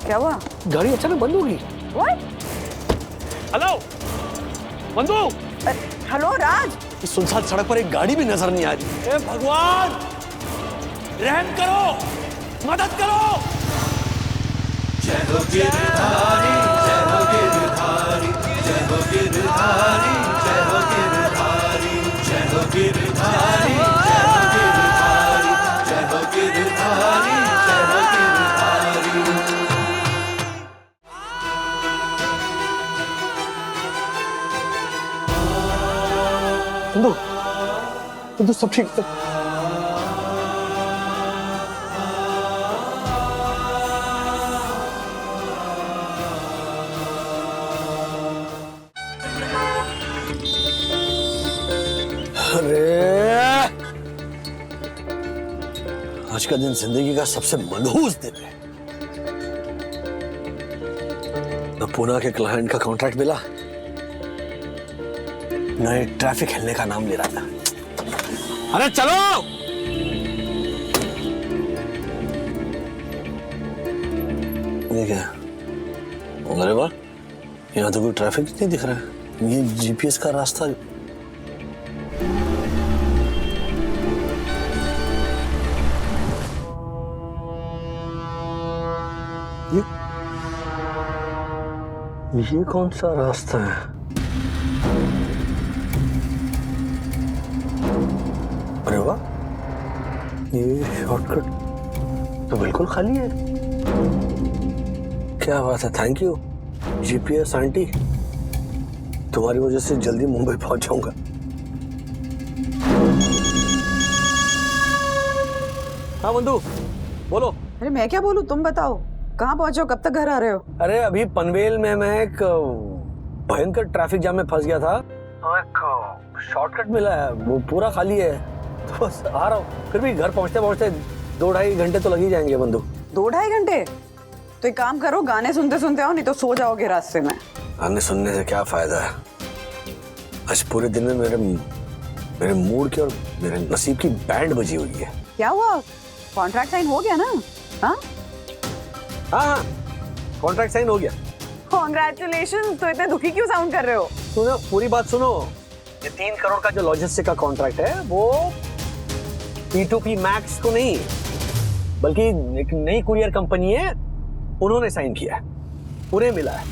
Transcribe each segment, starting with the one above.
क्या हुआ? गाड़ी अचानक बंद होगी। हेलो बंधु। हेलो राज। इस सुनसान सड़क पर एक गाड़ी भी नजर नहीं आ रही। ए भगवान, रहम करो, मदद करो। जय हो गिरधारी, जय हो गिरधारी, जय हो गिरधारी, जय हो गिरधारी, जय हो गिरधारी, जय हो गिरधारी, जय हो गिरधारी, जय हो गिरधारी। बंधु, बंधु सब ठीक है? अरे आज का दिन जिंदगी का सबसे मनहूस दिन है। न पूना के क्लाइंट का कॉन्ट्रैक्ट मिला, न ये ट्रैफिक हिलने का नाम ले रहा था। अरे चलो। ये क्या? अरे वाह, यहाँ तो कोई ट्रैफिक नहीं दिख रहा है। ये जीपीएस का रास्ता। ये कौन सा रास्ता है? अरे वाह, ये शॉर्टकट तो बिल्कुल खाली है। क्या बात है, थैंक यू जीपीएस आंटी। तुम्हारी वजह से जल्दी मुंबई पहुंच जाऊंगा। हाँ बंधु, बोलो। अरे मैं क्या बोलूं, तुम बताओ कहाँ पहुंचे हो, कब तक घर आ रहे हो? अरे अभी पनवेल में मैं एक भयंकर ट्रैफिक जाम में फंस गया था, तो एक शॉर्टकट मिला है, वो पूरा खाली है, तो बस आ रहा हूँ। फिर भी घर पहुंचते पहुंचते 2-2.5 घंटे तो लग ही जाएंगे बंधु। 2-2.5 घंटे? तो एक काम करो, गाने सुनते सुनते आओ, नहीं तो सो जाओगे रास्ते में। गाने सुनने से क्या फायदा है? आज पूरे दिन में मेरे मूड की और मेरे नसीब की बैंड बजी हुई है। क्या हुआ, कॉन्ट्रैक्ट साइन हो गया ना? हाँ हाँ, कॉन्ट्रैक्ट साइन हो गया। कॉन्ग्रेचुलेशन। तो इतने दुखी क्यों साउंड कर रहे हो? सुनो, पूरी बात सुनो। ये 3 करोड़ का जो लॉजिस्टिक का कॉन्ट्रैक्ट है, वो P2P मैक्स को नहीं, बल्कि एक नई कुरियर कंपनी है, उन्होंने साइन किया है, उन्हें मिला है।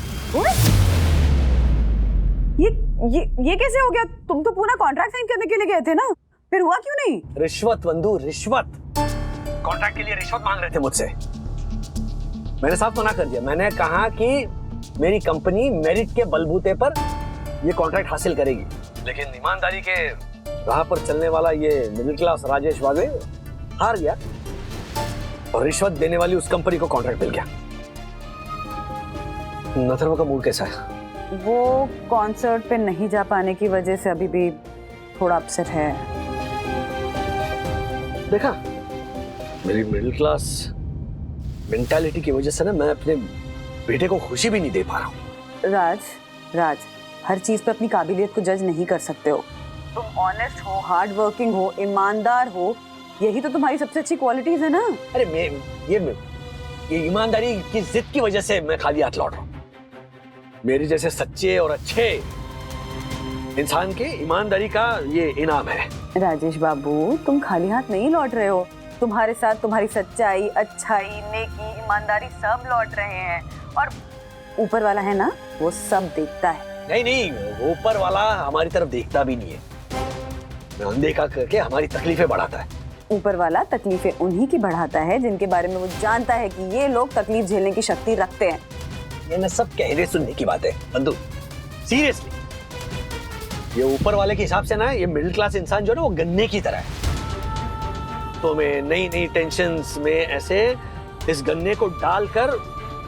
ये कैसे हो गया? तुम तो पूरा कॉन्ट्रैक्ट साइन करने के लिए गए थे ना, फिर हुआ क्यों नहीं? रिश्वत बंधु, रिश्वत। कॉन्ट्रैक्ट के लिए रिश्वत मांग रहे थे मुझसे। मैंने साफ मना कर दिया। मैंने कहा कि मेरी कंपनी मेरिट के बलबूते पर ये कॉन्ट्रैक्ट हासिल करेगी, लेकिन ईमानदारी के राह पर चलने वाला ये मिडिल क्लास राजेश वाजे हार गया और रिश्वत देने वाली उस कंपनी को कॉन्ट्रैक्ट मिल गया। नथरवा का मूड कैसा है? वो कॉन्सर्ट पे नहीं जा पाने की वजह से अभी भी थोड़ा अपसेट है। देखा, मेरी मिडिल क्लास मेंटालिटी की वजह से ना मैं अपने बेटे को खुशी भी नहीं दे पा रहा हूँ। राज, हर चीज पे अपनी काबिलियत को जज नहीं कर सकते हो। तुम ऑनेस्ट हो, हार्ड वर्किंग हो, ईमानदार हो, यही तो तुम्हारी सबसे अच्छी क्वालिटीज है ना। अरे ये ईमानदारी की जिद की वजह से मैं खाली हाथ लौट रहा हूँ। मेरे जैसे सच्चे और अच्छे इंसान के ईमानदारी का ये इनाम है। राजेश बाबू, तुम खाली हाथ नहीं लौट रहे हो। तुम्हारे साथ तुम्हारी सच्चाई, अच्छाई, नेकी, ईमानदारी सब लौट रहे हैं, और ऊपर वाला है ना, वो सब देखता है। नहीं, ऊपर वाला हमारी तरफ देखता भी नहीं है, अनदेखा करके हमारी तकलीफें बढ़ाता है। ऊपर वाला तकलीफें उन्हीं की बढ़ाता है जिनके बारे में वो जानता है कि ये लोग तकलीफ झेलने की शक्ति रखते हैं। ये ना सब कहने सुनने की बात है बंधु, सीरियसली। ये ऊपर वाले के हिसाब से ना, ये मिडिल क्लास इंसान जो है ना, वो गन्ने की तरह है। तो मैं नई नई टेंशन्स में ऐसे इस गन्ने को डालकर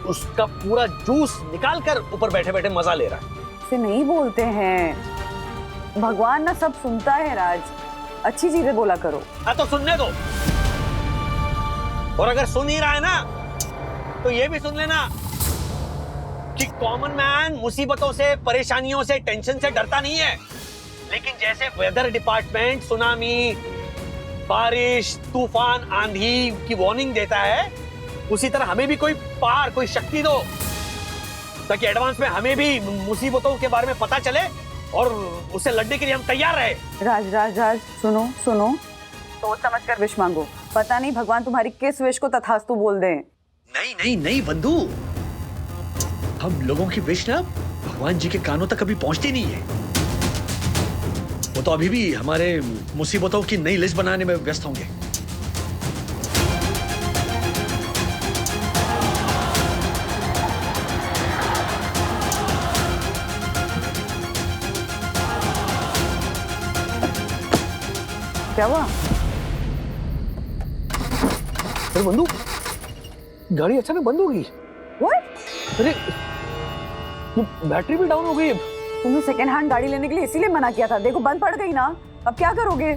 उसका पूरा जूस निकालकर ऊपर बैठे बैठे मजा ले रहा है। से नहीं बोलते हैं, भगवान ना सब सुनता है राज, अच्छी चीजें बोला करो। हाँ तो सुनने दो, और अगर सुन ही रहा है ना, तो ये भी सुन लेना कि कॉमन मैन मुसीबतों से, परेशानियों से, टेंशन से डरता नहीं है, लेकिन जैसे वेदर डिपार्टमेंट सुनामी, बारिश, तूफान, आंधी की वार्निंग देता है, उसी तरह हमें भी कोई पार, कोई शक्ति दो, ताकि एडवांस में हमें भी मुसीबतों के बारे में पता चले और उससे लड़ने के लिए हम तैयार रहे। राज राज राज, सुनो सुनो, सोच समझ कर विश मांगो। पता नहीं भगवान तुम्हारी किस विश को तथास्तु बोल दें। नहीं नहीं नहीं बंधु, हम लोगों की विश ना भगवान जी के कानों तक कभी पहुंचती नहीं है। वो तो अभी भी हमारे मुसीबतों की नई लिस्ट बनाने में व्यस्त होंगे। क्या हुआ? अरे बंधु, गाड़ी अचानक बंद हो गई। What? अरे बैटरी भी डाउन हो गई। तुम्हें सेकेंड हैंड गाड़ी लेने के लिए इसीलिए मना किया था, देखो बंद पड़ गई ना, अब क्या करोगे?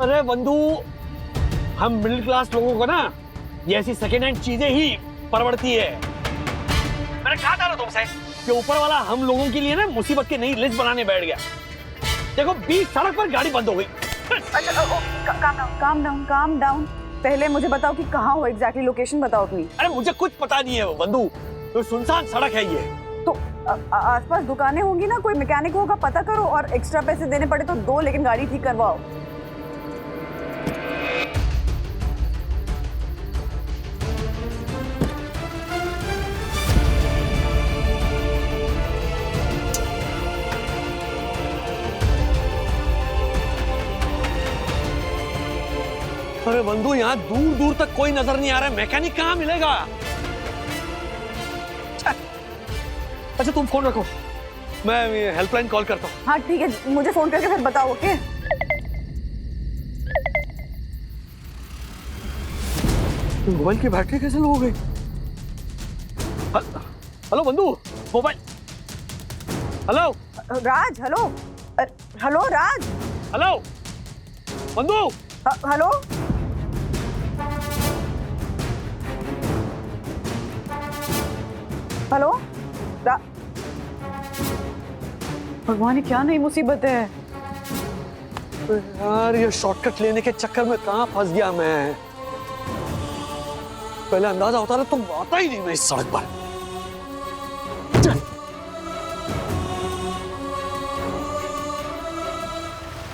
अरे बंधु, हम मिडिल क्लास लोगों को ना ये ऐसी सेकेंड हैंड चीजें ही परवड़ती है। मैंने कहा था ना तुमसे कि ऊपर वाला हम लोगों के लिए ना मुसीबत की नई लिस्ट बनाने बैठ गया। देखो बीच सड़क पर गाड़ी बंद हो गई। Calm down. पहले मुझे बताओ कि कहाँ हो एग्जैक्टली, लोकेशन बताओ अपनी। अरे मुझे कुछ पता नहीं है बंधु, तो सुनसान सड़क है ये। तो आसपास दुकानें होंगी ना, कोई मैकेनिक होगा, पता करो, और एक्स्ट्रा पैसे देने पड़े तो दो, लेकिन गाड़ी ठीक करवाओ। अरे बंधु, यहाँ दूर दूर तक कोई नजर नहीं आ रहा है, मैकेनिक कहाँ मिलेगा? अच्छा तुम फोन रखो, मैं हेल्पलाइन कॉल करता हूँ। हाँ ठीक है, मुझे फोन करके फिर बताओ, ओके? मोबाइल की बैटरी कैसे लो हो गई? हेलो बंधु, मोबाइल। हेलो राज, हेलो हेलो राज, हेलो बंधु। Hello hello. भगवान, ये क्या नई मुसीबत है? यार ये शॉर्टकट लेने के चक्कर में कहाँ फंस गया मैं। पहले अंदाजा होता ना तो आता ही नहीं मैं इस सड़क पर।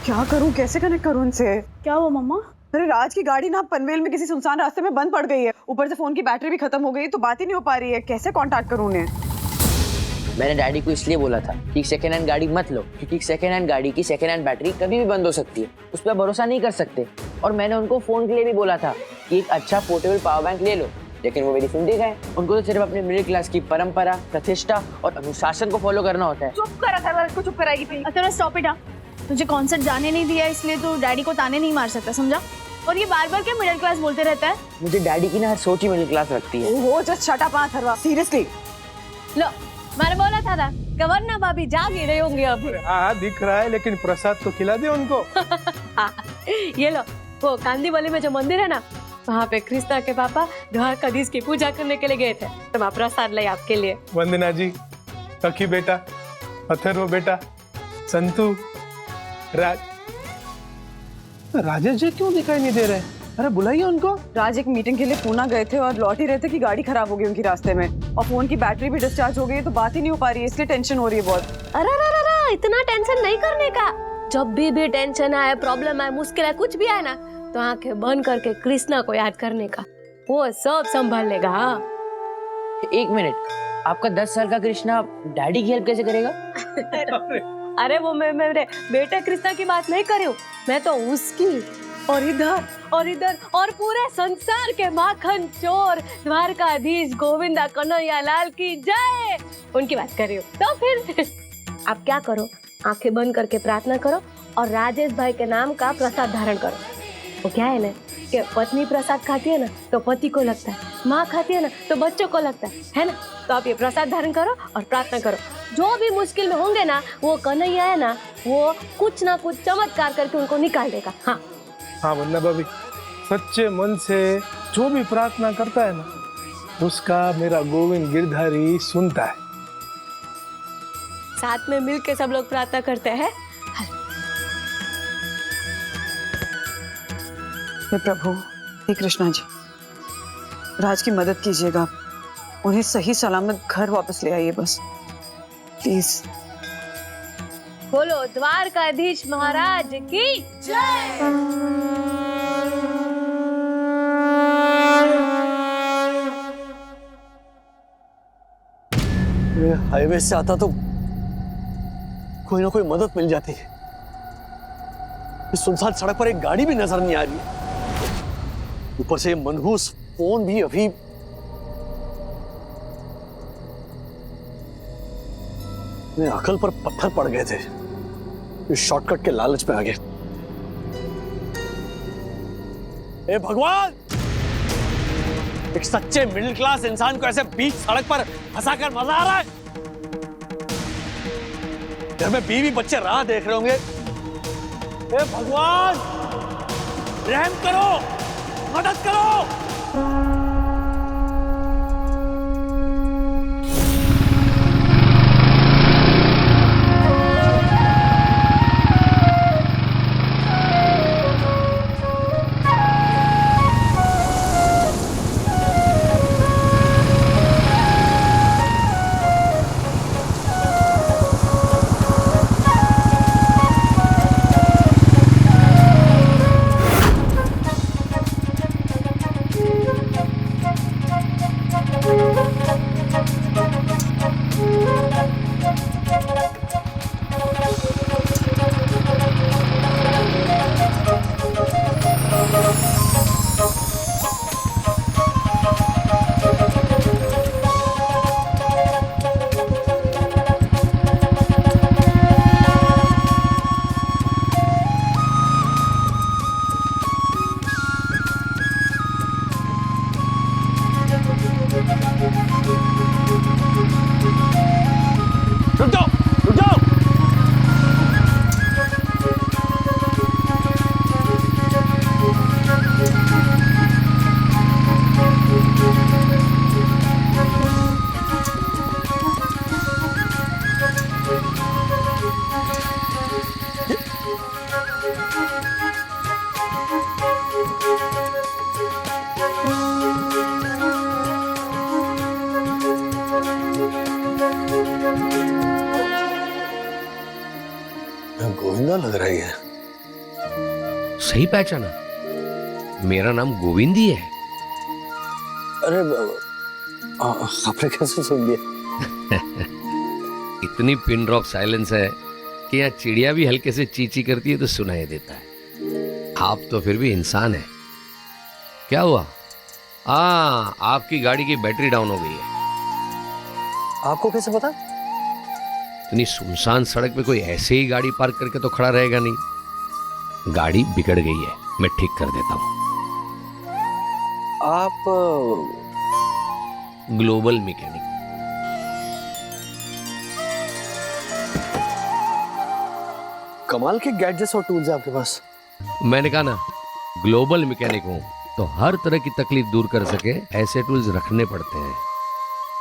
क्या करूं, कैसे कनेक्ट करूं इनसे? क्या हुआ मम्मा? अरे राज की गाड़ी ना पनवेल में किसी सुनसान रास्ते में बंद पड़ गई है, ऊपर से फोन की बैटरी भी खत्म हो गई, तो बात ही नहीं हो पा रही है। कैसे कांटेक्ट करूं उन्हें? मैंने डैडी को इसलिए बोला था कि सेकेंड हैंड गाड़ी मत लो, क्योंकि सेकेंड हैंड गाड़ी की सेकेंड हैंड बैटरी कभी भी बंद हो सकती है, उस पर भरोसा नहीं कर सकते। और मैंने उनको फोन के लिए भी बोला था कि एक अच्छा पोर्टेबल पावर बैंक ले लो, लेकिन वो मेरी सुनते गए। उनको तो सिर्फ अपने मिडिल क्लास की परंपरा, प्रतिष्ठा और अनुशासन को फॉलो करना होता है। चुप कर, अथर्व, इसको चुप कराएगी। Atharva stop it. तुझे कॉन्सर्ट जाने नहीं दिया इसलिए तो डैडी को ताने नहीं मार सकता, समझा? और ये बार बार क्या मिडिल क्लास बोलते रहता है? मुझे डैडी की ना हर सोच ही मिडिल क्लास लगती है। ओहो, just shut up Atharva, seriously. लो, मैंने बोला था ना, कवरना भाभी जाग ही रहे होंगे अब। हाँ दिख रहा है, लेकिन प्रसाद तो खिला दे उनको। ये लो, वो कांदीवली में जो मंदिर है ना, वहाँ पे कृष्णा के पापा द्वारकाधीश की पूजा करने के लिए गए थे, तो मैं प्रसाद लाई आपके लिए। वंदना जी, सखी बेटा, अथर्व बेटा, संतू, राजेश जी क्यों दिखाई नहीं दे रहे? अरे बुलाइए उनको। राज एक मीटिंग के लिए पूना गए थे और लौट ही रहे थे कि गाड़ी खराब हो गई उनकी रास्ते में, और फोन की बैटरी भी डिस्चार्ज हो गई, तो बात ही नहीं हो पा रही है, इसलिए टेंशन हो रही है बहुत। अरे इतना टेंशन नहीं करने का। जब भी टेंशन आए, प्रॉब्लम आए, मुश्किल आए, कुछ भी आए ना, तो आंखें बंद करके कृष्णा को याद करने का, वो सब संभाल लेगा। हाँ? एक मिनट, आपका 10 साल का कृष्णा डैडी की हेल्प कैसे करेगा? अरे वो मैं मेरे बेटे कृष्णा की बात नहीं कर रही हूँ, मैं तो उसकी और इधर और पूरे संसार के माखन चोर द्वारकाधीश गोविंदा कन्हैया लाल की जय, उनकी बात कर रही हूँ। तो फिर आप क्या करो, आंखें बंद करके प्रार्थना करो और राजेश भाई के नाम का प्रसाद धारण करो। वो क्या है ना कि पत्नी प्रसाद खाती है ना तो पति को लगता है, माँ खाती है ना तो बच्चों को लगता है ना? तो आप ये प्रसाद धारण करो और प्रार्थना करो। जो भी मुश्किल में होंगे ना, वो कन्हैया है ना, वो कुछ ना कुछ चमत्कार करके उनको निकाल देगा। हाँ हाँ वंदना भाभी, सच्चे मन से जो भी प्रार्थना करता है ना, उसका मेरा गोविंद गिरधारी सुनता है। साथ में मिलके सब लोग प्रार्थना करते हैं। हे प्रभु, हे कृष्णा जी, राज की मदद कीजिएगा, उन्हें सही सलामत घर वापस ले आइए बस, प्लीज। बोलो द्वारकाधीश महाराज की मैं हाईवे से आता तो कोई ना कोई मदद मिल जाती। इस सुनसान सड़क पर एक गाड़ी भी नजर नहीं आ रही है, ऊपर से ये मनहूस फोन भी अभी। मेरे अकल पर पत्थर पड़ गए थे, इस शॉर्टकट के लालच में आ गए। ए भगवान, एक सच्चे मिडिल क्लास इंसान को ऐसे बीच सड़क पर फंसाकर मजा आ रहा है। घर में बीवी बच्चे राह देख रहे होंगे। ए भगवान, रहम करो, मदद करो। रुक जाओ, रुक जाओ। गोविंदा लग रही है। सही पहचाना, मेरा नाम गोविंद ही है। अरे आपने कैसे सुन लिया? इतनी पिन ड्रॉप साइलेंस है कि यहाँ चिड़िया भी हल्के से चींची करती है तो सुनाई देता है। आप तो फिर भी इंसान है। क्या हुआ? आपकी गाड़ी की बैटरी डाउन हो गई है। आपको कैसे पता? इतनी सुनसान सड़क पे कोई ऐसे ही गाड़ी पार्क करके तो खड़ा रहेगा नहीं। गाड़ी बिगड़ गई है, मैं ठीक कर देता हूँ। आप ग्लोबल मैकेनिक। कमाल के गैजेट्स और टूल्स है आपके पास। मैंने कहा ना, ग्लोबल मैकेनिक हूं, तो हर तरह की तकलीफ दूर कर सके ऐसे टूल्स रखने पड़ते हैं।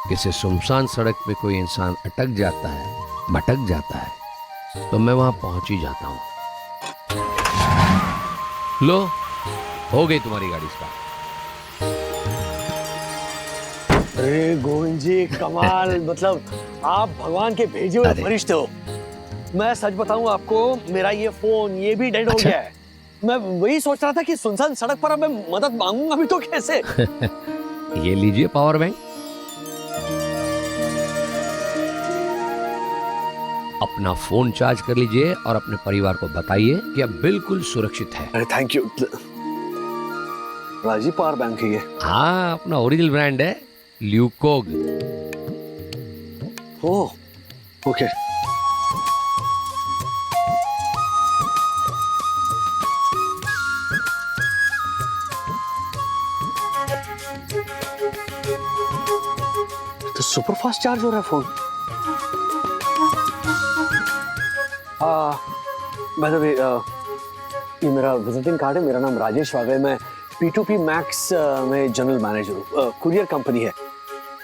किसी सुनसान सड़क पे कोई इंसान अटक जाता है, भटक जाता है, तो मैं वहां पहुंच ही जाता हूं। लो, हो गई तुम्हारी गाड़ी स्टार्ट। अरे गोविंद जी, कमाल। मतलब आप भगवान के भेजे हुए फरिश्ते हो। मैं सच बताऊं आपको, मेरा ये फोन ये भी डेड हो गया है। मैं वही सोच रहा था कि सुनसान सड़क पर अब मैं मदद मांगूंगा भी तो कैसे। ये लीजिए पावर बैंक। अपना फोन चार्ज कर लीजिए और अपने परिवार को बताइए कि अब बिल्कुल सुरक्षित है। अरे थैंक यू। राजी पावर बैंक है ये? हाँ, अपना ओरिजिनल ब्रांड है, ल्यूकोग। ओह, ओके। तो सुपर फास्ट चार्ज हो रहा है फोन। बाय द वे, ये मेरा विजिटिंग कार्ड है। मेरा नाम राजेश वागले, मैं P2P मैक्स में जनरल मैनेजर हूँ। कुरियर कंपनी है।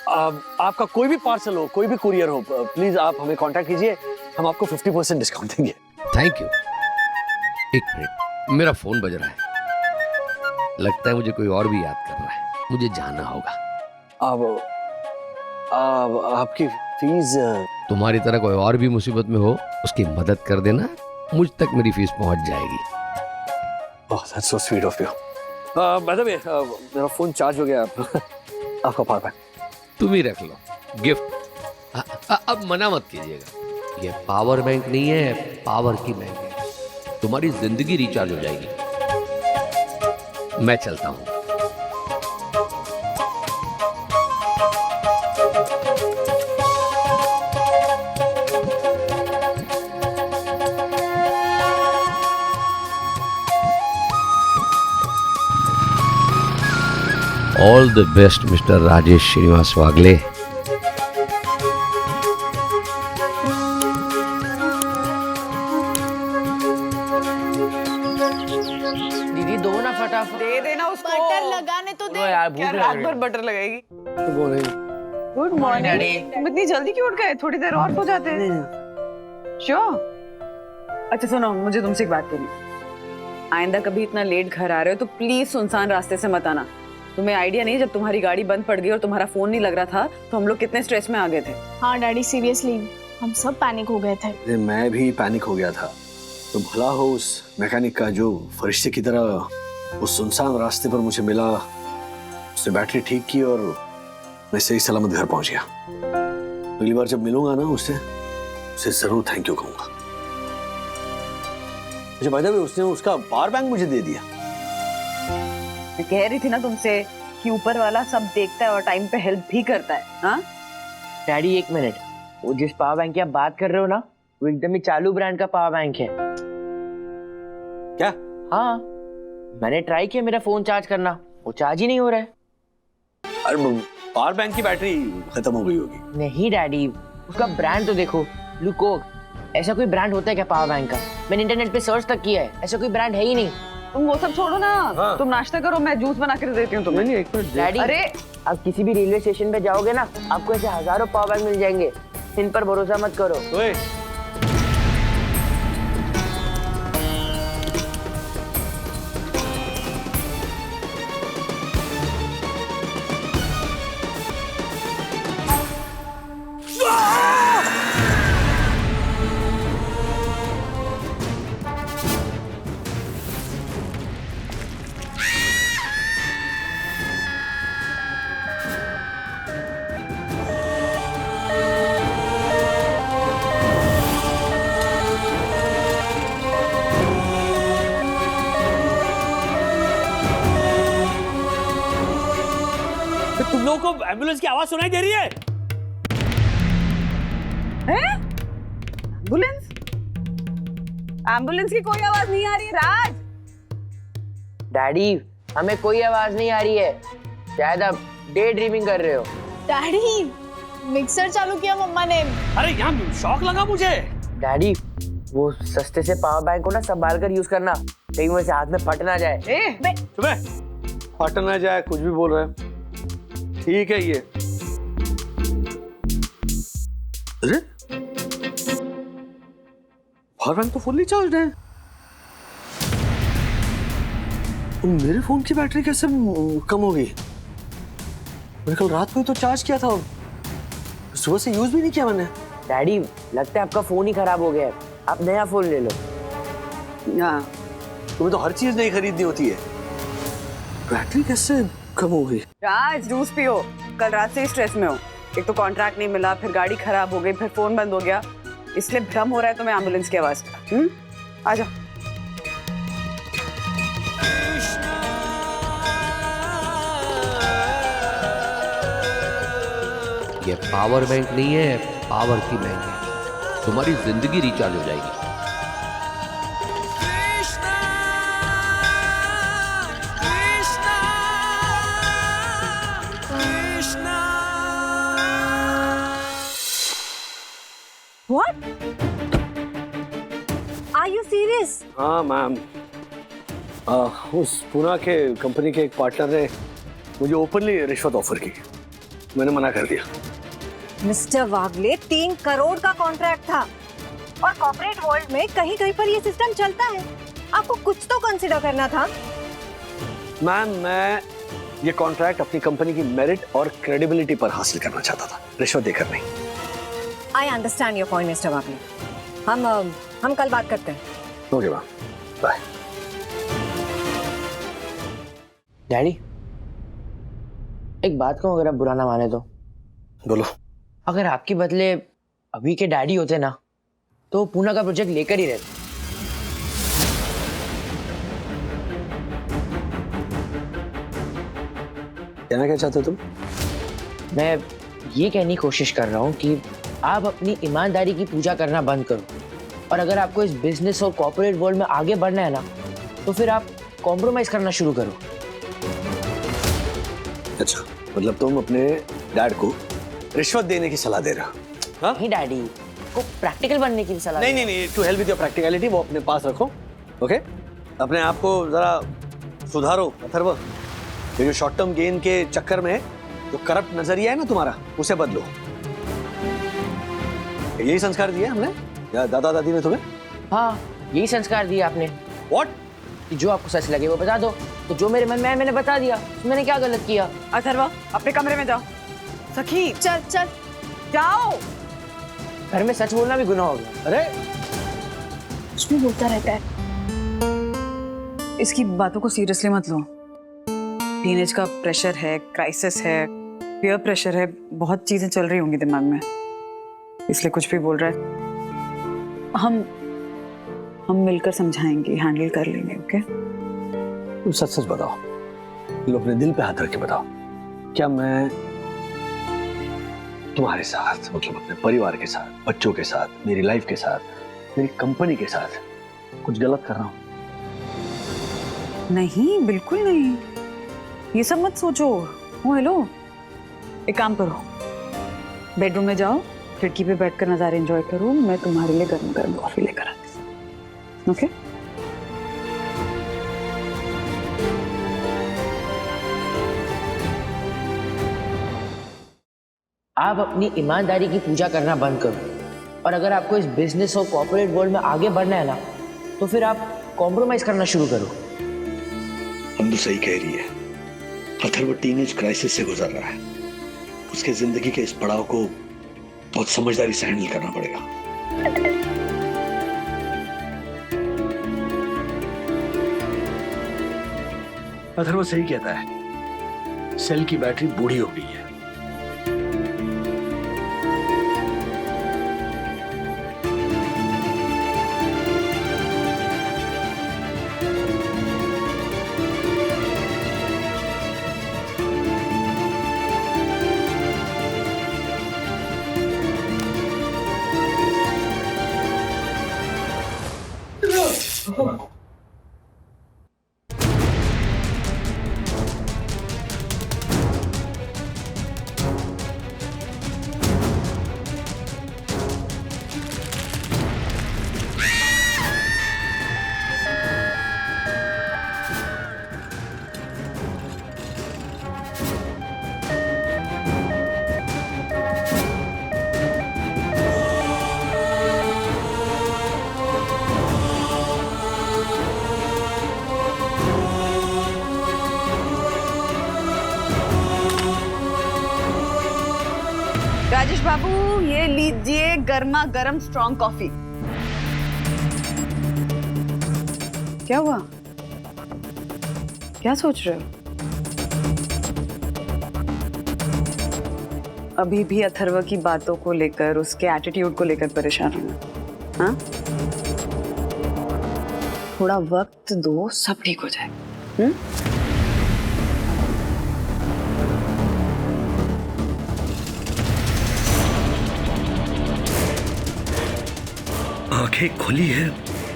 आपका कोई भी पार्सल हो, कोई भी कुरियर हो, प्लीज आप हमें कांटेक्ट कीजिए, हम आपको 50% डिस्काउंट देंगे। Thank you. एक मिनट, मेरा फोन बज रहा है। लगता है मुझे कोई और भी याद कर रहा है। मुझे जाना होगा। अब आपकी फीस तुम्हारी तरह कोई और भी मुसीबत में हो उसकी मदद कर देना, मुझ तक मेरी फीस पहुंच जाएगी। Oh that's so sweet of you. By the way मेरा फोन चार्ज हो गया। आपका पावर बैंक तुम ही रख लो, गिफ्ट। अब मना मत कीजिएगा, ये पावर बैंक नहीं है, पावर की बैंक है। तुम्हारी जिंदगी रिचार्ज हो जाएगी। मैं चलता हूं। All the best mister Rajesh Srinivas Wagle. दीदी दो ना फटाफट। दे देना उसको। बटर लगाने तो दे। यार भूख क्या लग रात रही भर है। बटर लगेगी? Good good morning. डैडी। तुम इतनी जल्दी क्यों उठ गए? थोड़ी देर और सो जाते हैं। श्योर। अच्छा सुनो, मुझे तुमसे एक बात करनी। आइंदा कभी इतना लेट घर आ रहे हो तो प्लीज सुनसान रास्ते से मत आना। तुम्हें आइडिया नहीं, जब तुम्हारी गाड़ी बंद पड़ गई और तुम्हारा फोन नहीं लग रहा था तो हम लोग कितने स्ट्रेस में आ गए थे। हाँ डैडी, सीरियसली हम सब पैनिक हो गए थे। अरे मैं भी पैनिक हो गया था। तो भला हो उस मैकेनिक का जो फरिश्ते की तरह उस सुनसान रास्ते पर मुझे मिला, उसने बैटरी ठीक की और मैं सही सलामत घर पहुंच गया। अगली बार जब मिलूंगा ना उसे जरूर थैंक यू कहूंगा। मुझे बाय द वे उसने उसका पावर बैंक मुझे दे दिया। मैं कह रही थी ना तुमसे कि ऊपर वाला सब देखता है और टाइम पे हेल्प भी करता है। हाँ डैडी एक मिनट, वो जिस पावर बैंक की आप बात कर रहे हो ना, वो एकदम ही चालू ब्रांड का पावर बैंक है। क्या? हाँ, मैंने ट्राई किया मेरा फोन चार्ज करना, वो चार्ज ही नहीं हो रहा है। अरे पावर बैंक की बैटरी खत्म हो गई होगी। नहीं डैडी, उसका ब्रांड तो देखो, लुकोक। ऐसा कोई ब्रांड होता है क्या पावर बैंक का? मैंने इंटरनेट पे सर्च तक किया है, ऐसा कोई ब्रांड है ही नहीं। तुम वो सब छोड़ो ना। हाँ। तुम नाश्ता करो, मैं जूस बना कर देती हूँ तुम्हें। एक मिनट डैडी, अरे आप किसी भी रेलवे स्टेशन पे जाओगे ना, आपको ऐसे हजारों पावर बैंक मिल जाएंगे। इन पर भरोसा मत करो। ओए तुम लोगों को एम्बुलेंस की आवाज सुनाई दे रही है? एम्बुलेंस? एम्बुलेंस की कोई आवाज नहीं आ रही राज। डैडी, हमें कोई आवाज नहीं आ रही है, शायद आप डे ड्रीमिंग कर रहे हो। डैडी, मिक्सर चालू किया मम्मा ने। अरे यहाँ शौक लगा मुझे। डैडी, वो सस्ते से पावर बैंक को ना संभाल कर यूज करना, कहीं वैसे हाथ में फट ना जाए। तुम्हें फट ना जाए, कुछ भी बोल रहे हैं। ठीक है ये। अरे पावर बैंक तो फुल्ली चार्ज है। मेरे फोन की बैटरी कैसे कम हो गई? मैंने कल रात को ही तो चार्ज किया था, सुबह से यूज भी नहीं किया मैंने। डैडी, लगता है आपका फोन ही खराब हो गया है, आप नया फोन ले लो। हाँ तुम्हें तो हर चीज नहीं खरीदनी होती है, बैटरी कैसे कम हो गई? राज, जूस पियो। कल रात से ही स्ट्रेस में हो। एक तो कॉन्ट्रैक्ट नहीं मिला, फिर गाड़ी खराब हो गई, फिर फोन बंद हो गया, इसलिए भ्रम हो रहा है तुम्हें एम्बुलेंस की आवाज का। आ जाओ। ये पावर बैंक नहीं है, पावर की बैंक है। तुम्हारी जिंदगी रिचार्ज हो जाएगी। What? Are you serious? हाँ मैम, उस पुणे के कंपनी के एक पार्टनर ने मुझे ओपनली रिश्वत ऑफर की, मैंने मना कर दिया। मिस्टर वागले, 3 करोड़ का कॉन्ट्रैक्ट था और कॉर्पोरेट वर्ल्ड में कहीं कहीं पर ये सिस्टम चलता है। आपको कुछ तो कंसिडर करना था। मैम मैं ये कॉन्ट्रैक्ट अपनी कंपनी की मेरिट और क्रेडिबिलिटी पर हासिल करना चाहता था, रिश्वत देकर नहीं। I understand your point mister Babli. हम कल बात करते हैं। Okay ma'am, bye. डैडी, एक बात कहूँ, अगर आप बुरा ना माने तो। बोलो। अगर आपके बदले अभी के डैडी होते ना, तो पूना का प्रोजेक्ट लेकर ही रहते। कहना क्या चाहते हो तुम? मैं ये कहने की कोशिश कर रहा हूँ कि आप अपनी ईमानदारी की पूजा करना बंद करो, और अगर आपको इस बिजनेस और कॉर्पोरेट वर्ल्ड में आगे बढ़ना है ना, तो फिर आप कॉम्प्रोमाइज करना शुरू करो। अच्छा, मतलब तुम अपने डैड को रिश्वत देने की सलाह दे रहे हो? हाँ? नहीं डैडी, को प्रैक्टिकल बनने की सलाह। नहीं नहीं नहीं, to help with your practicality वो अपने पास रखो। ओके, अपने आप को जरा सुधारो अथर्व। ये जो शॉर्ट टर्म गेन के चक्कर में जो करप्ट नजरिया है ना तुम्हारा, उसे बदलो। यही संस्कार दिया हमने या दादा दादी ने तुम्हें? हाँ, यही संस्कार दिया आपने। व्हाट? कि जो आपको सच लगे वो बता दो। तो जो मेरे मन में है मैंने बता दिया, मैंने क्या गलत किया? अथर्वा, अपने कमरे में जाओ। सखी, चल चल जाओ। घर में सच बोलना भी गुनाह हो गया। अरे उसमें बोलता रहता है। इसकी बातों को सीरियसली मत लो। टीनेज का प्रेशर है, क्राइसिस है, पीयर प्रेशर है, बहुत चीजें चल रही होंगी दिमाग में, इसलिए कुछ भी बोल रहा है। हम मिलकर समझाएंगे, हैंडल कर लेंगे। ओके? तुम सच सच बताओ, तुम अपने दिल पे हाथ रख के बताओ, क्या मैं तुम्हारे साथ, मतलब अपने परिवार के साथ, बच्चों के साथ, मेरी लाइफ के साथ, मेरी कंपनी के साथ कुछ गलत कर रहा हूं? नहीं, बिल्कुल नहीं। ये सब मत सोचो। ओ हेलो, एक काम करो, बेडरूम में जाओ, खिड़की पे बैठकर नजारे एंजॉय करो। मैं तुम्हारे लिए गर्म गर्म कॉफी लेकर आती हूँ। ओके? आप अपनी ईमानदारी की पूजा करना बंद करो, और अगर आपको इस बिजनेस और कॉर्पोरेट वर्ल्ड में आगे बढ़ना है ना, तो फिर आप कॉम्प्रोमाइज करना शुरू करो। हम तो सही कह रही है। अथर्व टीनेज क्राइसिस से गुजर रहा है। उसके जिंदगी के इस पड़ाव को बहुत समझदारी से हैंडल करना पड़ेगा। अथर्व सही कहता है, सेल की बैटरी बूढ़ी हो गई है। राजेश बाबू, ये लीजिए गर्मा गर्म स्ट्रॉन्ग कॉफी। क्या हुआ? क्या सोच रहे हो? अभी भी अथर्व की बातों को लेकर, उसके एटीट्यूड को लेकर परेशान हो? हाँ? थोड़ा वक्त दो, सब ठीक हो जाए। आंखें खुली है,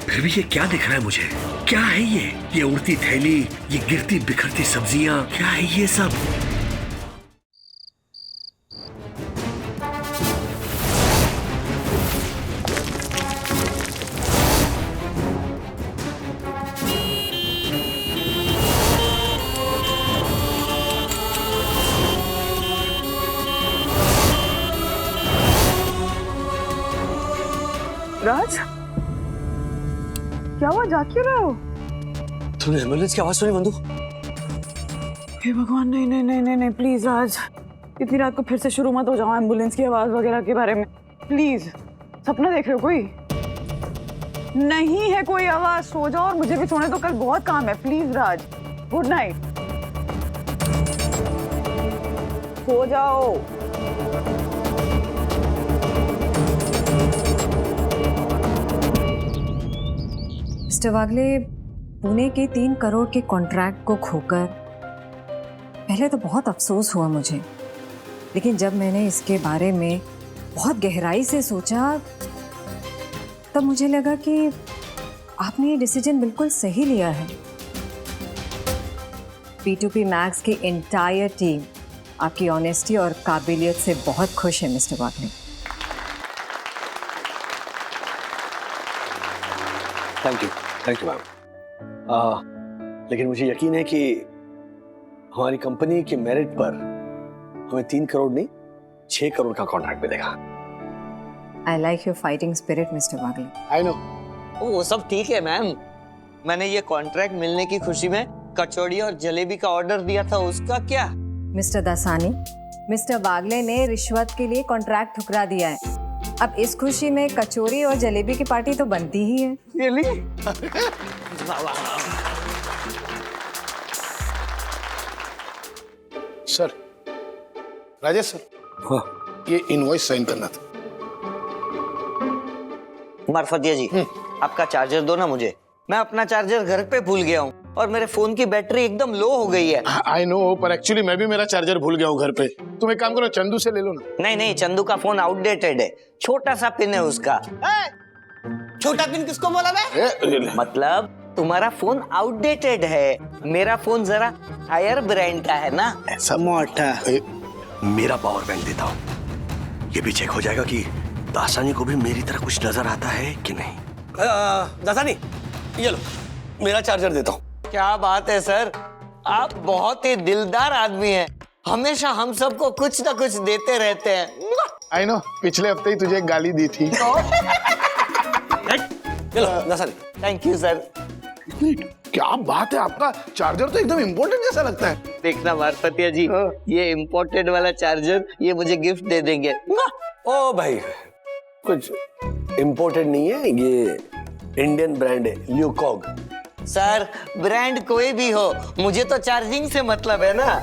फिर भी ये क्या दिख रहा है मुझे? क्या है ये उड़ती थैली, ये गिरती बिखरती सब्जियां, क्या है ये सब? राज, क्या हुआ? जा क्यों रहे हो? तुमने एम्बुलेंस की आवाज सुनी बंधु? हे भगवान, नहीं नहीं नहीं नहीं नहीं, प्लीज राज, इतनी रात को फिर से शुरू मत हो जाओ एम्बुलेंस की आवाज वगैरह के बारे में, प्लीज। सपना देख रहे हो कोई? नहीं है कोई आवाज, सो जाओ और मुझे भी सोने दो, कल बहुत काम है। प्लीज राज, गुड नाइट, सो जाओ। मिस्टर वागले, पुणे के 3 करोड़ के कॉन्ट्रैक्ट को खोकर पहले तो बहुत अफसोस हुआ मुझे, लेकिन जब मैंने इसके बारे में बहुत गहराई से सोचा तब मुझे लगा कि आपने ये डिसीजन बिल्कुल सही लिया है। P2P मैक्स की एंटायर टीम आपकी ऑनेस्टी और काबिलियत से बहुत खुश है mister Wagle. Thank you ma'am. लेकिन मुझे यकीन है कि हमारी कंपनी के मेरिट पर हमें 3 करोड़ नहीं 6 करोड़ का कॉन्ट्रैक्ट मिलेगा। I like your fighting spirit mister Wagle. I know. वो सब ठीक है मैम, मैंने ये कॉन्ट्रैक्ट मिलने की खुशी में कचौड़ी और जलेबी का ऑर्डर दिया था, उसका क्या? मिस्टर दासानी, मिस्टर वागले ने रिश्वत के लिए कॉन्ट्रैक्ट ठुकरा दिया है। अब इस खुशी में कचौरी और जलेबी की पार्टी तो बनती ही है। सर, राजेश सर, हाँ। ये इनवॉइस साइन करना था। मार्फतिया जी, आपका चार्जर दो ना मुझे, मैं अपना चार्जर घर पे भूल गया हूँ और मेरे फोन की बैटरी एकदम लो हो गई है। आई नो, पर एक्चुअली मैं भी मेरा चार्जर भूल गया हूँ घर पे। तुम एक काम करो, चंदू से ले लो ना। नहीं नहीं, चंदू का फोन आउटडेटेड है, छोटा सा पिन है उसका। छोटा पिन किसको बोला मैं? मतलब तुम्हारा फोन आउटडेटेड है, मेरा फोन जरा हायर ब्रांड का है ना। ऐसा मोटा मेरा पावर बैंक देता हूँ, ये भी चेक हो जाएगा कि दासानी को भी मेरी तरह कुछ नजर आता है कि नहीं। दासानी, ये लो मेरा चार्जर देता हूँ। क्या बात है सर, आप बहुत ही दिलदार आदमी हैं, हमेशा हम सबको कुछ ना कुछ देते रहते हैं। आई नो, पिछले हफ्ते ही तुझे एक गाली दी थी। ये लो दासानी। Thank you sir. क्या बात है, आपका चार्जर तो एकदम इम्पोर्टेंट जैसा लगता है। देखना मार्फतिया जी, ये इम्पोर्टेड वाला चार्जर ये मुझे गिफ्ट दे देंगे। ओ भाई, कुछ इम्पोर्टेड नहीं है, ये इंडियन ब्रांड है, ल्यूकॉग। सर, ब्रांड कोई भी हो, मुझे तो चार्जिंग से मतलब है ना।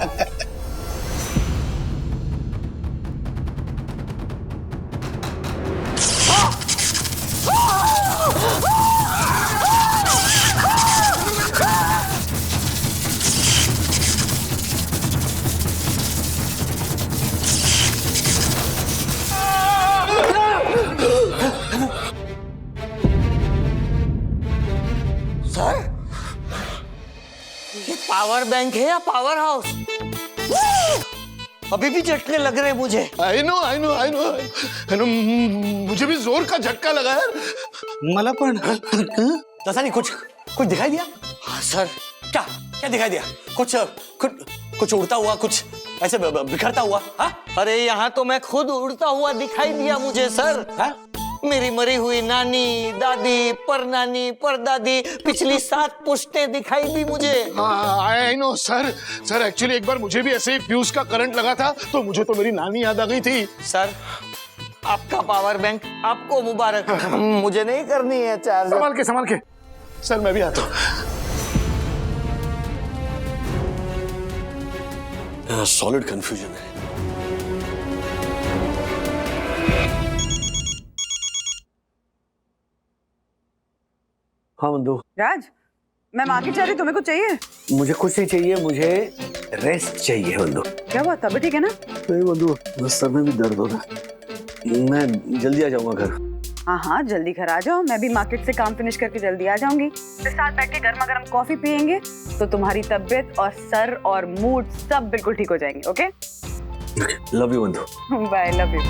सर, ये पावर बैंक है या पावर हाउस? अभी भी झटके लग रहे मुझे। आई नो, मुझे भी जोर का झटका लगा है। मला पण दासानी, कुछ दिखाई दिया? हाँ सर। क्या दिखाई दिया? कुछ उड़ता हुआ, कुछ ऐसे बिखरता हुआ? हाँ? अरे यहाँ तो मैं खुद उड़ता हुआ दिखाई दिया मुझे सर। हाँ? मेरी मरी हुई नानी, दादी, परनानी, परदादी, पिछली 7 पुश्तें दिखाई दी मुझे। आई नो सर, एक्चुअली एक बार मुझे भी ऐसे ही फ्यूज का करंट लगा था, तो मुझे तो मेरी नानी याद आ गई थी। सर, आपका पावर बैंक आपको मुबारक। मुझे नहीं करनी है चार्ज। संभाल के सर, मैं भी आता हूँ। सॉलिड कंफ्यूजन है। हाँ बंधु। राज, मैं मार्केट जा रही, तुम्हें कुछ चाहिए? मुझे कुछ नहीं चाहिए, मुझे रेस्ट चाहिए बंधु। क्या हुआ, तबीयत ठीक है ना? नहीं बंधु, बस सर में भी दर्द हो रहा है, मैं जल्दी आ जाऊंगा घर। हाँ, जल्दी घर आ जाओ, मैं भी मार्केट से काम फिनिश करके जल्दी आ जाऊंगी। फिर साथ बैठ के गर्मा गर्म कॉफी पियेंगे तो तुम्हारी तबीयत और सर और मूड सब बिल्कुल ठीक हो जाएंगे। ओके, लव यू बंधु। Bye, love you.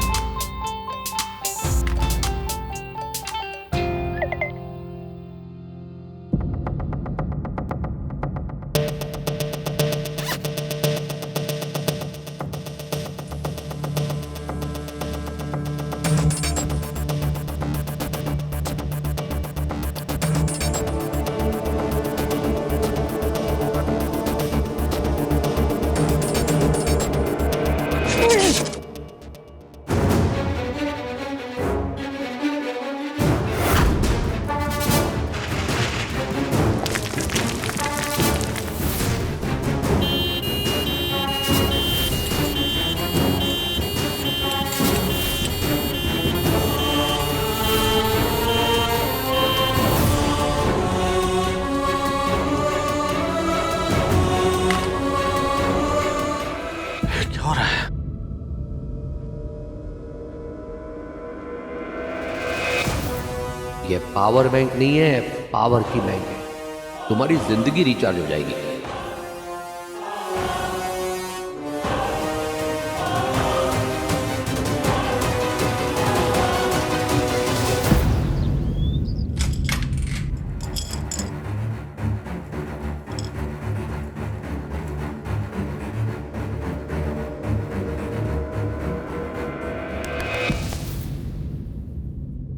ये पावर बैंक नहीं है, पावर की बैंक है। तुम्हारी जिंदगी रिचार्ज हो जाएगी।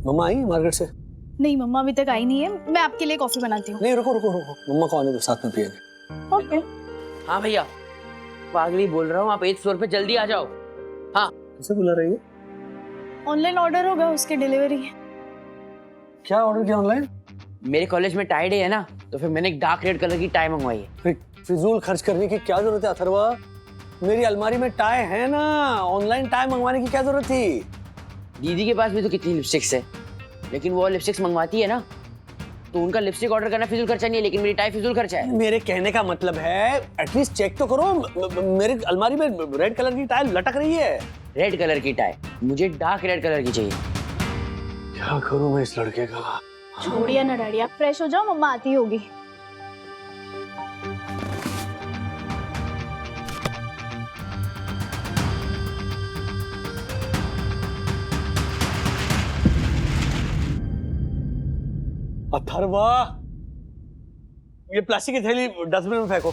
मम्मा आई मार्केट से? नहीं मम्मा अभी तक आई नहीं है, मैं आपके लिए कॉफी बनाती हूँ। नहीं, रुको रुको रुको, मम्मा को आने दो, साथ में पिएंगे। ओके। हाँ भैया, पागली बोल रहा हूँ, आप 8 फ्लोर पे जल्दी आ जाओ। हाँ। किसे बुला रही है? ऑनलाइन ऑर्डर होगा, उसकी डिलीवरी। क्या ऑर्डर किया ऑनलाइन? मेरे कॉलेज में टाई डे है ना, तो फिर मैंने एक डार्क रेड कलर की टाई मंगवाई है। फिजूल खर्च करने की क्या जरूरत है अथर्वा? मेरी अलमारी में टाई है ना, ऑनलाइन टाई मंगवाने की क्या जरूरत थी? दीदी के पास भी तो कितनी लिपस्टिक्स है, लेकिन वो लिपस्टिक्स मंगवाती है ना, तो उनका लिपस्टिक ऑर्डर करना फिजूल खर्चा नहीं है, लेकिन मेरी टाई फिजूल खर्चा है। मेरे कहने का मतलब है एटलीस्ट चेक तो करो। मेरे अलमारी में रेड कलर की टाई लटक रही है। रेड कलर की टाई, मुझे डार्क रेड कलर की चाहिए। क्या करूं मैं इस लड़के का? छोड़िए ना डैडी, आप फ्रेश हो जाओ, मम्मा आती होगी। अथर्वा, ये प्लास्टिक की थैली डस्टबिन में फेंको।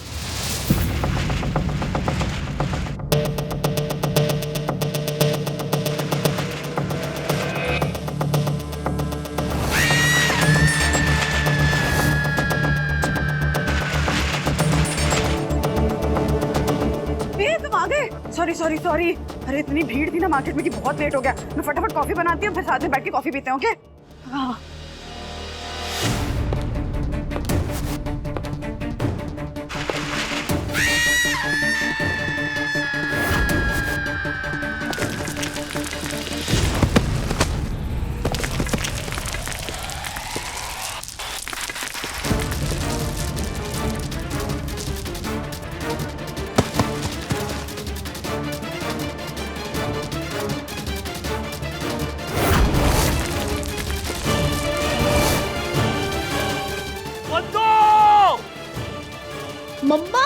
तुम आ गए? Sorry sorry sorry. अरे इतनी भीड़ थी ना मार्केट में कि बहुत लेट हो गया। मैं फटाफट कॉफी बनाती हूँ, फिर साथ में बैठ के कॉफी पीते हैं। ओके? हाँ। मम्मा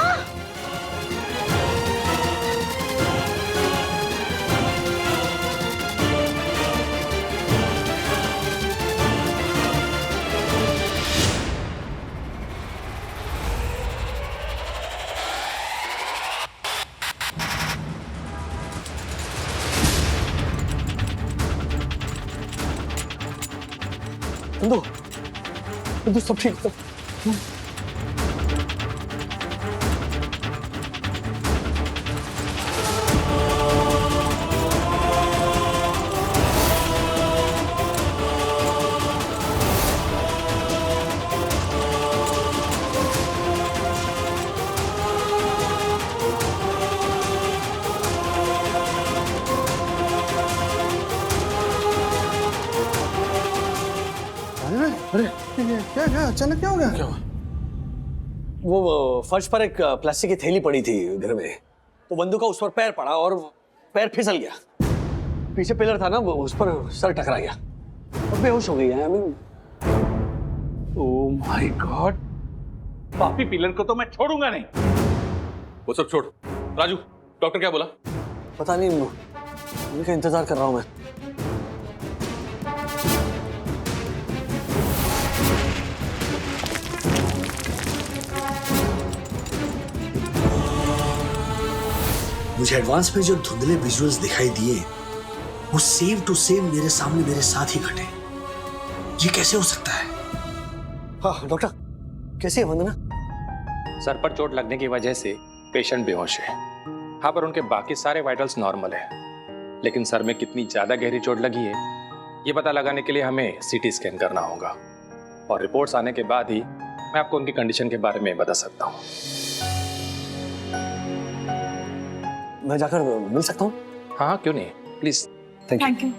इंदु, सब ठीक है? अरे क्या क्या अचानक क्या हो गया? क्या? वो फर्श पर एक प्लास्टिक की थैली पड़ी थी घर में, तो बंदू का उस पर पैर पड़ा और पैर फिसल गया। पीछे पिलर था ना, वो उस पर सर टकरा गया और बेहोश हो गई है। ओह माय गॉड, पापी पिलर को तो मैं छोड़ूंगा नहीं। वो सब छोड़, राजू डॉक्टर क्या बोला? पता नहीं, उनका इंतजार कर रहा हूं मैं। मुझे एडवांस में जो धुंधले विजुअल्स दिखाई दिए वो सेम टू सेम मेरे सामने मेरे साथ ही घटे। ये कैसे हो सकता है? हाँ डॉक्टर, कैसे है वंदना? सर पर चोट लगने की वजह से पेशेंट बेहोश है। हाँ, पर उनके बाकी सारे वाइटल्स नॉर्मल है, लेकिन सर में कितनी ज्यादा गहरी चोट लगी है ये पता लगाने के लिए हमें सीटी स्कैन करना होगा, और रिपोर्ट्स आने के बाद ही मैं आपको उनकी कंडीशन के बारे में बता सकता हूँ। मैं जाकर मिल सकता हूँ? हाँ क्यों नहीं, please. Thank you.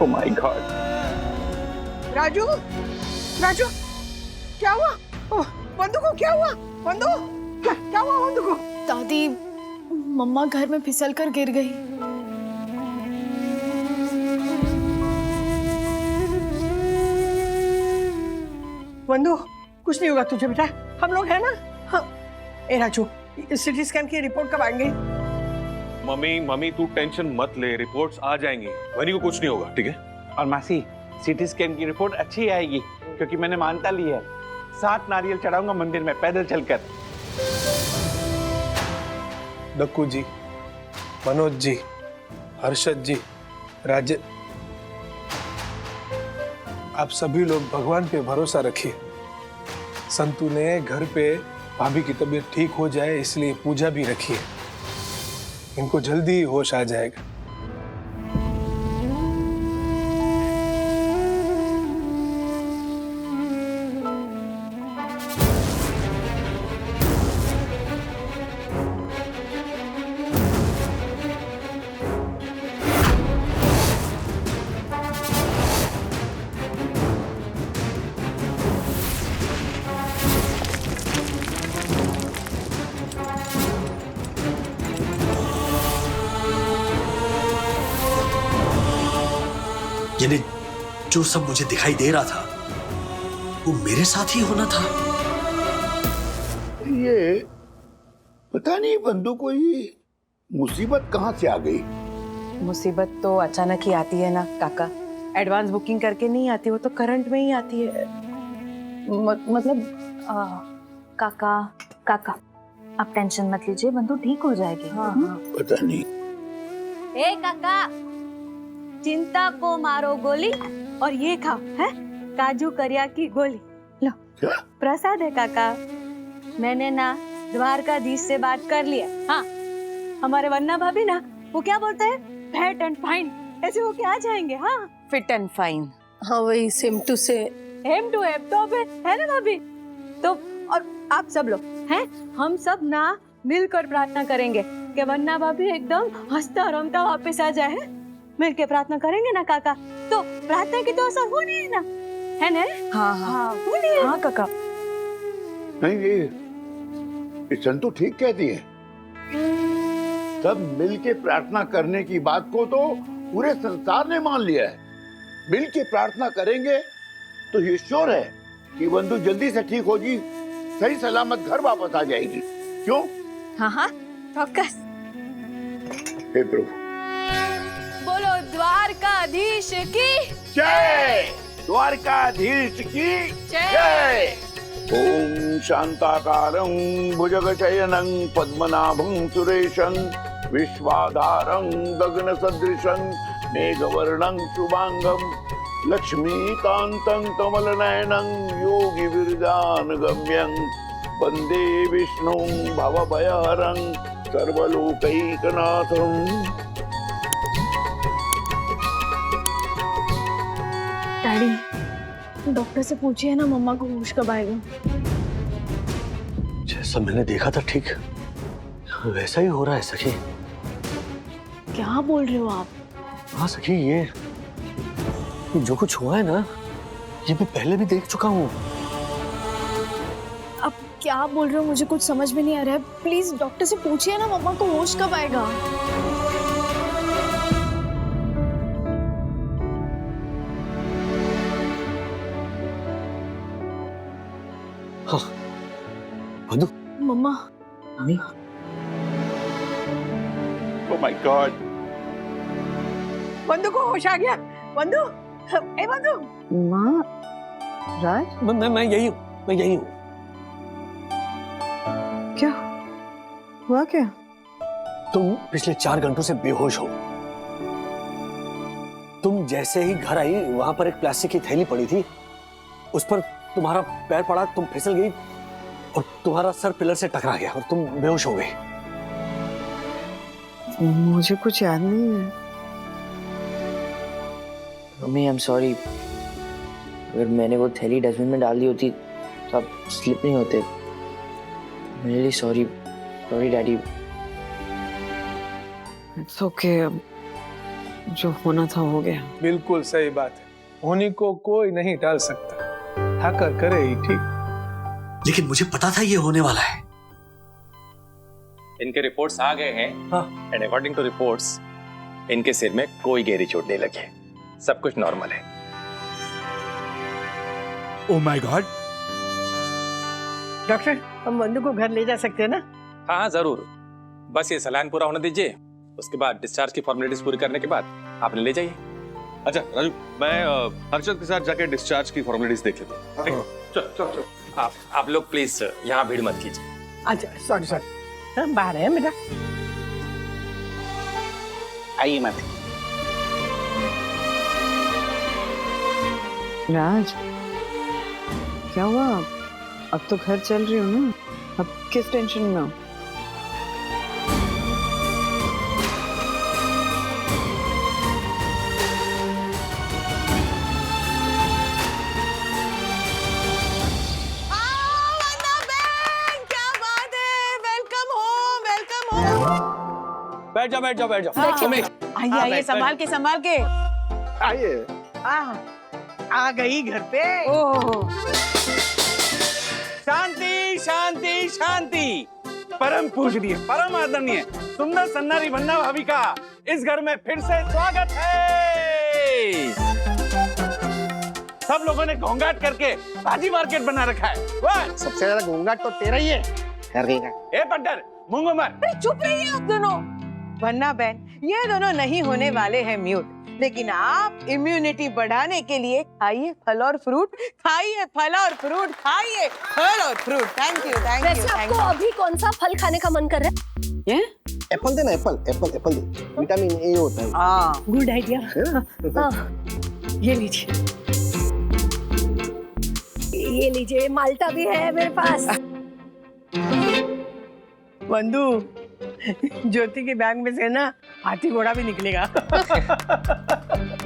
Oh my God. Raju, Raju, क्या हुआ? ओह, बंदू को क्या हुआ? बंदू, क्या हुआ बंदू को? दादी, मम्मा घर में फिसल कर गिर गई। बंदू, कुछ नहीं होगा तुझे बेटा, हम लोग हैं ना? हाँ। ए राजू, सिटी स्कैन की रिपोर्ट कब आएंगे? मम्मी तू टेंशन मत ले, रिपोर्ट्स आ जाएंगी, वनी को कुछ नहीं होगा, ठीक है? और मासी, सीटी स्कैन की रिपोर्ट अच्छी आएगी क्योंकि मैंने मानता ली है। 7 नारियल चढ़ाऊंगा मंदिर में पैदल चलकर। डक्कू जी, मनोज जी, हर्षद जी, राजे, आप सभी लोग भगवान पे भरोसा रखिए। संतू ने घर पे भाभी की तबीयत ठीक हो जाए इसलिए पूजा भी रखी है। इनको जल्दी ही होश आ जाएगा। यानी जो सब मुझे दिखाई दे रहा था वो मेरे साथ ही होना था। ये पता नहीं बंदू को ये मुसीबत कहाँ से आ गई। मुसीबत तो अचानक ही आती है ना काका, एडवांस बुकिंग करके नहीं आती, वो तो करंट में ही आती है। मतलब काका, आप टेंशन मत लीजिए, बंदू ठीक हो जाएगी। हाँ। पता नहीं। ए काका, चिंता को मारो गोली और ये खाओ, है काजू करिया की गोली। लो, प्रसाद है काका। मैंने ना द्वारकाधीश से बात कर लिया। हाँ, हमारे वन्ना भाभी ना, वो क्या बोलते हैं, फिट एंड फाइन, ऐसे वो क्या जाएंगे। हाँ, फिट एंड फाइन। हाँ वही सेम टू से हेम टू हेम तो है ना भाभी। तो और आप सब लोग हैं, हम सब ना मिलकर प्रार्थना करेंगे कि वन्ना भाभी एकदम हंसता रमता वापस आ जाए। मिल के प्रार्थना करेंगे ना काका, तो प्रार्थना की तो असर होनी है ना, है ना? हाँ हाँ होनी है। हाँ काका। नहीं ये संतू ठीक कहती है। सब मिल के प्रार्थना करने की बात को तो पूरे संसार ने मान लिया है। मिल के प्रार्थना करेंगे तो ये श्योर है कि बंधु जल्दी से ठीक होगी, सही सलामत घर वापस आ जाएगी। क्यों? हाँ हाँ चौकस। हे प्रभु, बोलो द्वारकाधीश की जय। द्वारकाधीश की जय। ओम शांताकारं भुजगशयनं पद्मनाभं सुरेशं विश्वाधारं गगनसदृशं मेघवर्णं शुभांगं लक्ष्मीकान्तं कमलनयनं योगिविरजानगम्यं वन्दे विष्णुं भवभयहरं सर्वलोकैकनाथं। डैडी, डॉक्टर से पूछिए ना मम्मा को होश कब आएगा। जैसा मैंने देखा था ठीक वैसा ही हो रहा है सखी। क्या बोल रहे हो आप? हाँ सखी, ये जो कुछ हुआ है ना, ये मैं पहले भी देख चुका हूँ। आप क्या बोल रहे हो, मुझे कुछ समझ में नहीं आ रहा है। प्लीज डॉक्टर से पूछिए ना मम्मा को होश कब आएगा। हाँ बंधु। मम्मा। मम्मी। Oh my God। बंधु को होश आ गया। बंधु, ए बंधु। माँ, राज। मैं यही हूँ, मैं यही हूँ। क्या हुआ क्या? तुम पिछले 4 घंटों से बेहोश हो। तुम जैसे ही घर आई, वहां पर एक प्लास्टिक की थैली पड़ी थी, उस पर तुम्हारा पैर पड़ा, तुम फिसल गई और तुम्हारा सर पिलर से टकरा गया और तुम बेहोश हो गई। मुझे कुछ याद नहीं है। Mummy, I am sorry. अगर मैंने वो थैली डस्टबिन में डाल दी होती तो आप स्लिप नहीं होते। मेरे लिए sorry. Sorry daddy. It's okay. जो होना था हो गया। बिल्कुल सही बात है, होनी को कोई नहीं टाल सकता, ठाकर करे ही ठीक। लेकिन मुझे पता था ये होने वाला है। इनके रिपोर्ट्स आ गए हैं एंड अकॉर्डिंग टू रिपोर्ट्स इनके सिर में कोई गहरी चोट नहीं लगी है, सब कुछ नॉर्मल है। Oh my God. डॉक्टर, हम बंधु को घर ले जा सकते हैं ना? हाँ जरूर, बस ये सलाइन पूरा होने दीजिए, उसके बाद डिस्चार्ज की फॉर्मेलिटीज पूरी करने के बाद आपने ले जाइए। अच्छा राजू, मैं हर्षद के साथ जाके डिस्चार्ज की फॉर्मेलिटीज देख लेता हूँ। चल। आप लोग प्लीज यहाँ भीड़ मत कीजिए। अच्छा सॉरी बाहर है मेरा। आइए मत। राज, क्या हुआ? अब तो घर चल रही हो ना, अब किस टेंशन में हो? बैठ जाओ। आइए संभाल के आइए। आ गई घर पे। शांति। परम पूजनीय, परम आदरणीय, सुंदर सन्नारी वंदना भाभी का इस घर में फिर से स्वागत है। सब लोगों ने घोंघाट करके बाजी मार्केट बना रखा है। वाह, सबसे ज्यादा घोंघाट तो तेरा ही है। ए पट्टर, मुंगो मत। चुप रहिए आप दोनों। वन्ना बहन, ये दोनों नहीं होने वाले हैं म्यूट, लेकिन आप इम्यूनिटी बढ़ाने के लिए खाइए फल और फ्रूट। Thank you. वैसे आपको अभी कौन सा फल खाने का मन कर रहा है? ये एप्पल देना, एप्पल दे, विटामिन ए होता है। Good idea. ये लीजिए, माल्टा भी है मेरे पास। बंधु, ज्योति के बैग में से ना हाथी घोड़ा भी निकलेगा।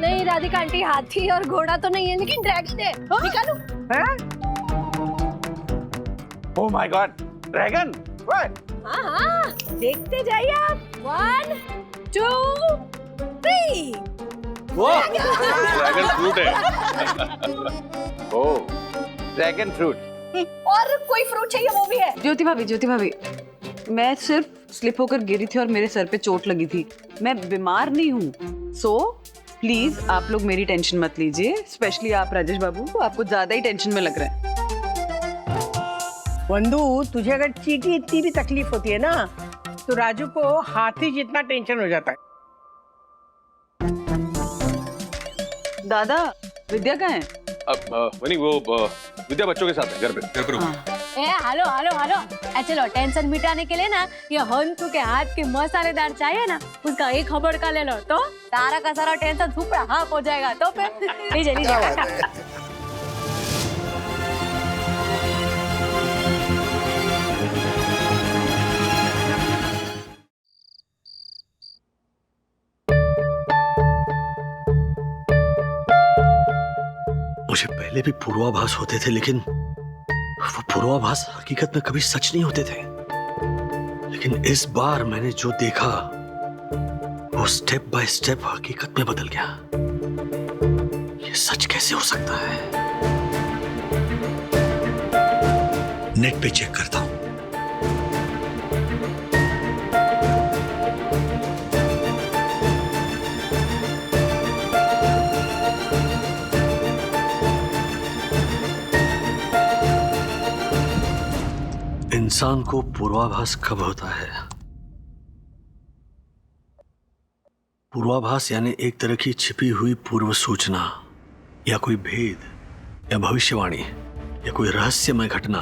नहीं राधिका आंटी, हाथी और घोड़ा तो नहीं है, लेकिन ड्रैगन है। निकालूं? Oh my God, dragon. हाँ, देखते जाइए आप। 1 2 3। ड्रैगन फ्रूट है। ओह, ड्रैगन फ्रूट। और कोई फ्रूट चाहिए वो भी है। ज्योति भाभी, मैं सिर्फ स्लिप होकर गिरी थी और मेरे सर पे चोट लगी थी, मैं बीमार नहीं हूँ। सो प्लीज आप लोग मेरी टेंशन मत लीजिए, स्पेशली आप राजेश बाबू, आपको ज्यादा ही टेंशन में लग रहा है। बंधु, तुझे अगर चीटी इतनी भी तकलीफ होती है ना, तो राजू को हाथी जितना टेंशन हो जाता है। दादा, विद्या कहाँ है? अब वनी वो विद्या बच्चों के साथ है, घर पे रुको। हेलो। चलो, टेंशन मिटाने के लिए ना ये हंसू के हाथ के मसालेदार चाहिए ना, उसका एक खबर का ले लो तो सारा का सारा टेंशन थुपड़ा हाफ हो जाएगा। तो फिर लीजिए। मुझे पहले भी पूर्वाभास होते थे, लेकिन वो पूर्वाभास हकीकत में कभी सच नहीं होते थे। लेकिन इस बार मैंने जो देखा वो स्टेप बाय स्टेप हकीकत में बदल गया। ये सच कैसे हो सकता है? नेट पे चेक करता हूं। इंसान को पूर्वाभास कब होता है? पूर्वाभास यानी एक तरह की छिपी हुई पूर्व सूचना, या कोई भेद, या भविष्यवाणी, या कोई रहस्यमय घटना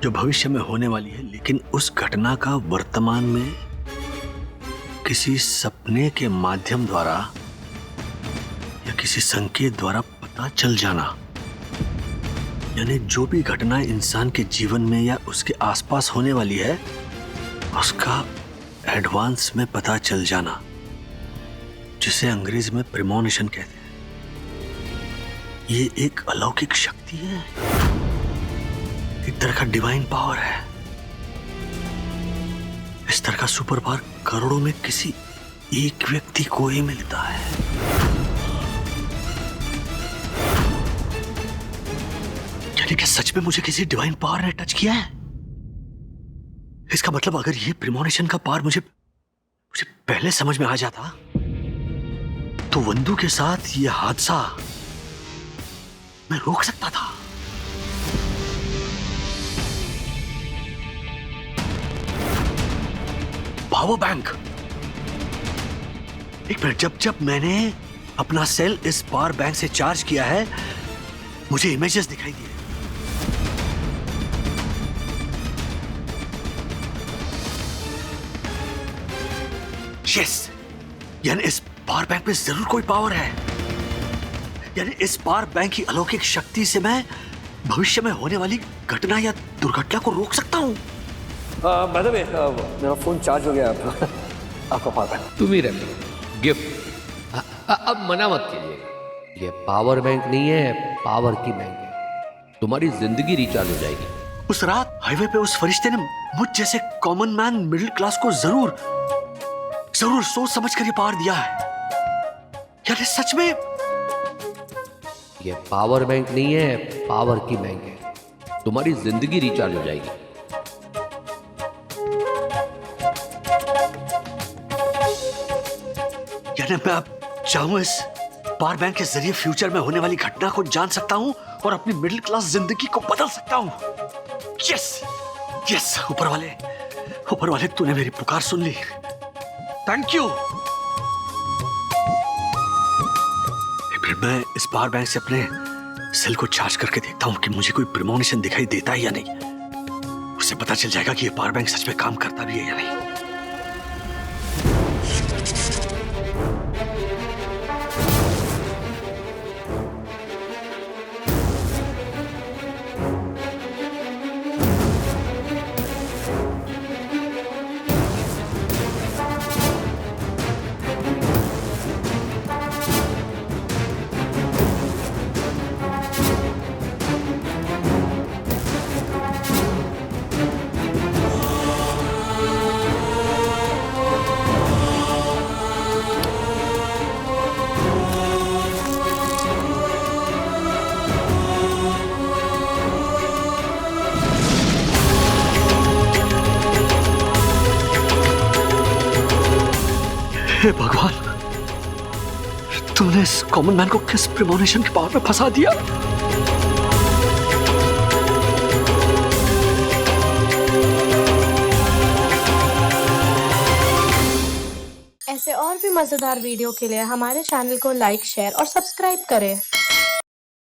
जो भविष्य में होने वाली है, लेकिन उस घटना का वर्तमान में किसी सपने के माध्यम द्वारा या किसी संकेत द्वारा पता चल जाना। यानी जो भी घटना इंसान के जीवन में या उसके आसपास होने वाली है, उसका एडवांस में पता चल जाना, जिसे अंग्रेजी में प्रेमोनिशन कहते हैं। ये एक अलौकिक शक्ति है, एक तरह का डिवाइन पावर है। इस तरह का सुपर पावर करोड़ों में किसी एक व्यक्ति को ही मिलता है। यानी कि सच में मुझे किसी डिवाइन पावर ने टच किया है। इसका मतलब अगर ये प्रीमोनिशन का पावर मुझे पहले समझ में आ जाता तो वंदू के साथ ये हादसा मैं रोक सकता था। Power bank. एक मिनट, जब मैंने अपना सेल इस पावर बैंक से चार्ज किया है मुझे इमेजेस दिखाई दिए। यस, यानी इस पावर बैंक में जरूर कोई पावर है। यानी इस पावर बैंक की अलौकिक शक्ति से मैं भविष्य में होने वाली घटना या दुर्घटना को रोक सकता हूं। बाय द वे, मेरा फोन चार्ज हो गया। आपका पावर बैंक तुम ही रख लो, गिफ्ट। अब मना मत कीजिएगा, ये पावर बैंक नहीं है, पावर की बैंक है। तुम्हारी जिंदगी रिचार्ज हो जाएगी। उस रात हाईवे पे उस फरिश्ते ने मुझ जैसे कॉमन मैन मिडिल क्लास को जरूर सोच समझ कर ये पावर दिया है। यानी सच में ये पावर बैंक नहीं है, पावर की बैंक है। तुम्हारी जिंदगी रिचार्ज हो जाएगी। यानी मैं अब चाहूं इस पावर बैंक के जरिए फ्यूचर में होने वाली घटना को जान सकता हूं और अपनी मिडिल क्लास जिंदगी को बदल सकता हूं। यस यस, ऊपर वाले तूने मेरी पुकार सुन ली। Thank you. मैं इस पावर बैंक से अपने सेल को चार्ज करके देखता हूं कि मुझे कोई प्रीमोनिशन दिखाई देता है या नहीं। उससे पता चल जाएगा कि ये पावर बैंक सच में काम करता भी है या नहीं। हे भगवान, तूने इस कॉमन मैन को किस प्रीमोनिशन के पावर में फंसा दिया? ऐसे और भी मजेदार वीडियो के लिए हमारे चैनल को लाइक, शेयर और सब्सक्राइब करें।